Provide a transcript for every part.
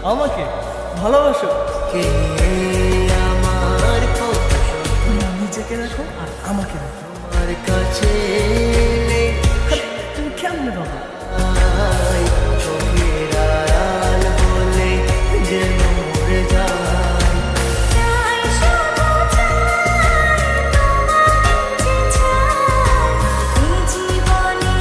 আমাকে ভালোবাসো? কে আমার কথা তুমি নিজেকে রাখো আর আমাকে রাখো। আমার কাছে তুমি কেমনে বাবা? চোখের আড়াল বলে যেন মরে যায়। তাই শুধু চাই তোমাকে যে চাই, এই জীবনে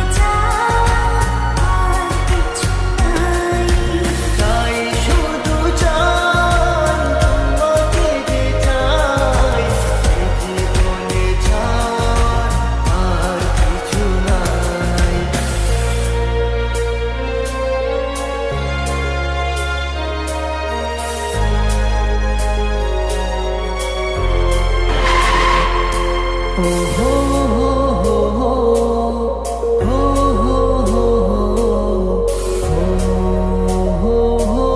চাই আর কিছু নাই। ও হো হো হো হো, হো হো হো হো, হো হো হো।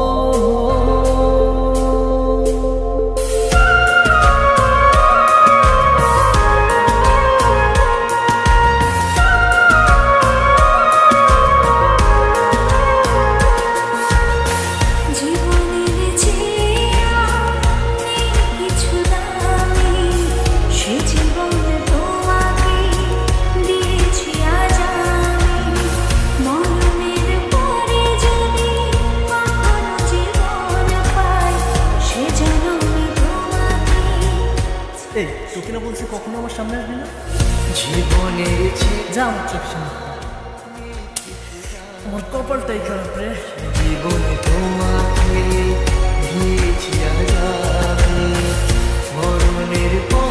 জীবনের চেয়ে নেই কিছু দামি, সে জীবন তোমাকে দিয়েছি আজ আমি। মরণের পরে যদি কখনো জীবন পাই, সে জন্মে তোমাকে। এই তোকে না বলছি কখনো আমার সামনে আসবি না? জীবনের যা আমার চোখ সামনে। আমার কপালটাই খারাপ রে। জীবনে তোমাকে দিয়েছি আজ আমি। মরণের পর